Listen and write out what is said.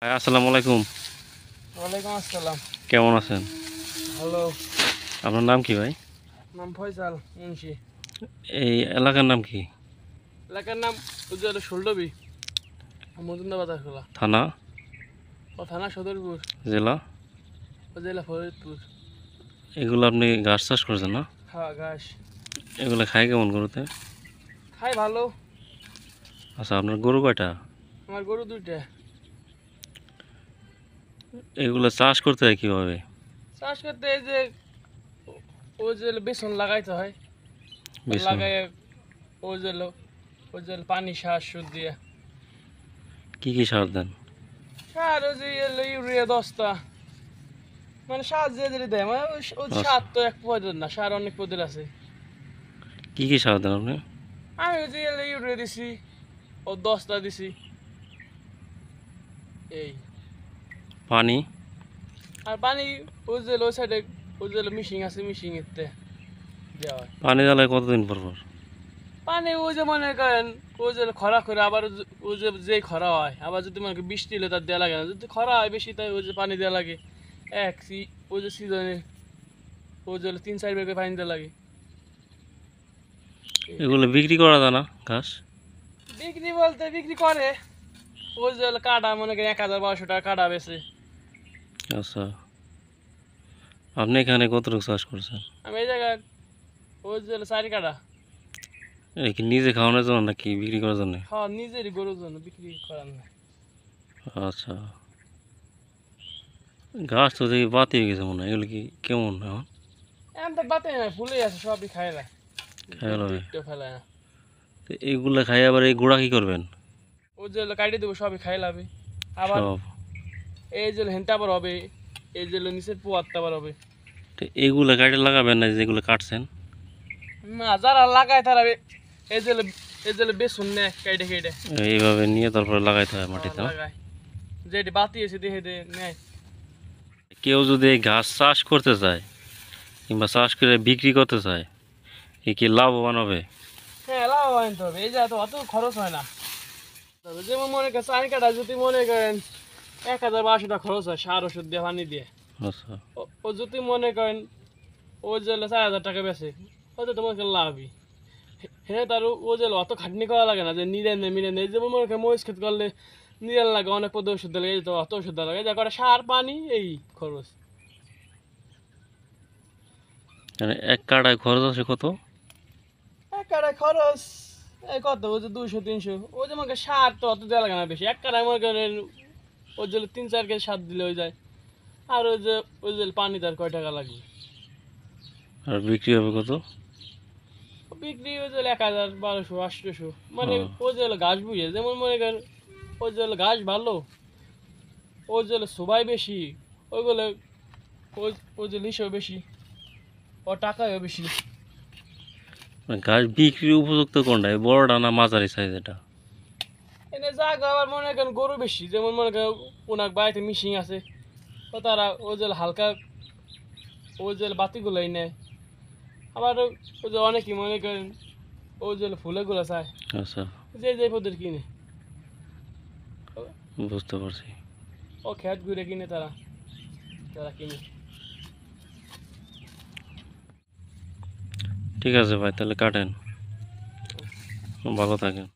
ভাই আসসালামু আলাইকুম। ওয়ালাইকুম আসসালাম। কেমন আছেন? হ্যালো। আপনার নাম কি ভাই? নাম ফয়সাল মুন্সি। এই এলাকার নাম কি? এলাকার নাম উজ্জ্বল ষোলডবি, মজুমদা বাজার খোলা। থানা? ও থানা সদরপুর, জেলা? ও জেলা ফরিদপুর। এগুলো আপনি ঘাস চাষ করছেন না? হ্যাঁ, ঘাস এগুলো খায় কেমন গরুতে? খাই ভালো। আচ্ছা, আপনার গরু কয়টা? আমার গরু দুইটা। এগুলো চাষ করতে হয় কীভাবে? চাষ করতে এই যে ওই যে বেসন লাগাইতে হয়, বিছুন? লাগাই ওই যে পানি সার সুদ দিয়ে কি সার দেন? সার ওই যে ইউরিয়া 10টা, মানে সার যে যে দেয়, মানে ওই আচ্ছা, সার তো এক পদের না, সার অনেক পদের আছে। কি সার দেন আপনি? আমি ওই যে ইউরিয়া দিছি, ও 10টা দিছি এই। পানি? আর পানি ওই যে ওই সাইডে ওই যে মিশিং আছে, মিশিং এতে দেওয়া হয়। পানি জ্বালায় কতদিন পর পর? পানি ওই যে মনে করেন ওই যে খরা করে, আবার ওই যে যেই খরা হয়, আবার যদি মনে করেন বৃষ্টি হলে তার দেওয়া লাগে না, যদি খরা হয় বেশি তাই ওই যে পানি দেওয়া লাগে। ওই যে সিজনে ওই যে 3-4 বেগে পানি দেওয়া লাগে। এগুলো বিক্রি করা যায় না ঘাস? বিক্রি বলতে বিক্রি করে, ওই যে কাটা মনে করেন 1000-1200 টাকা কাটা বেছে। আচ্ছা, আপনি এখানে কতটুকু চাষ করছেন? আমি এই জায়গায় ওই যে 4 কাটা। এই কি নিজে খাওয়ানোর জন্য নাকি বিক্রি করার জন্য? হ্যাঁ, নিজেরই গরুর জন্য, বিক্রি করার না। আচ্ছা, গাছ তো দেখি বাতি হয়ে গেছে মনে হয়। এগুলো কি কেমন এখন? এখন তো বাতে না, ফুলে আছে, সবই খায় না, খাই হবে? একটু ফেলায় না। তো এইগুলা খাই আবার এই গুঁড়া কি করবেন? ওই যে কাটি দেবো, সবই খাই লাবে। আবার সব? এই যে হেনটা আবার হবে, এই যে নিচের পোয়ারটা আবার হবে। তো এইগুলা কাটে লাগাবেন না যেগুলো কাটছেন? না, যারা লাগায় তারা এই যে এই যে বেসন নেয় কেটে কেটে। এইভাবে নিয়ে তারপরে লাগাইতে হয় মাটিতে না? লাগায়, যেটি বাতি আছে দেখে দে নেয়। কেউ যদি এই ঘাস চাষ করতে চায় কিংবা চাষ করে বিক্রি করতে চায়, এ কি লাভবান হবে? হ্যাঁ, লাভবান আনতে হবে, এই যে অত খরচ হয় না। তবে যেমন মনে করেন চারি কাটা যদি মনে করেন 1000-1200 টাকা খরচ হয় সার ওষুধ দিয়ে, পানি দিয়ে। আচ্ছা, ও যদি মনে করেন ওই যে 4000 টাকা বেছে, হয়তো তোমার লাভই। হ্যাঁ, তার ও যে অত খাটনি করা লাগে না, যে নিরেন মিরেন। এই যেমন মনে করেন মরিচ ক্ষেত করলে নিরেন লাগে, অনেক পদ ওষুধ লাগে, এই তো অত ওষুধ দেওয়া লাগে, যা করে সার পানি এই খরচ। মানে এক কাটায় খরচ আছে কত? এক কাটায় খরচ এই কত, ওই যে 200-300। ওই যে মনে করেন সার তো অত দেওয়া লাগে না বেশি, এক কাটায় মনে করেন ওই যে 3-4 কেজি সার দিলে হয়ে যায়। আর ওই যে পানি তার কয় টাকা লাগবে। আর বিক্রি হবে কত? বিক্রি ওই যে 1000, 1200, 800, মানে ও, ওই যে ঘাস বুঝে, যেমন মনে করেন ওই যে ঘাস ভালো, ওই যে সবাই বেশি, ওইগুলো ওই ওই যে লিসও বেশি, ও টাকাও বেশি। মানে ঘাস বিক্রির উপযুক্ত কোনটা, এই বড়টা না মাঝারি সাইজ এটা? এনে জায়গা আবার মনে করেন গরু বেশি, যেমন মনে করেন ওনার বাড়িতে মিশিং আছে, ও তারা ওই যে হালকা ওই যে বাতিগুলোই নেয়। আবার ওই যে অনেকেই মনে করেন ওই যে ফুলেগুলো চায়, আচ্ছা, যে যে পদের কিনে, বুঝতে পারছি। ও খেত ঘুরে কিনে, তারা তারা কিনে। ঠিক আছে ভাই, তাহলে কাটেন, ভালো থাকেন।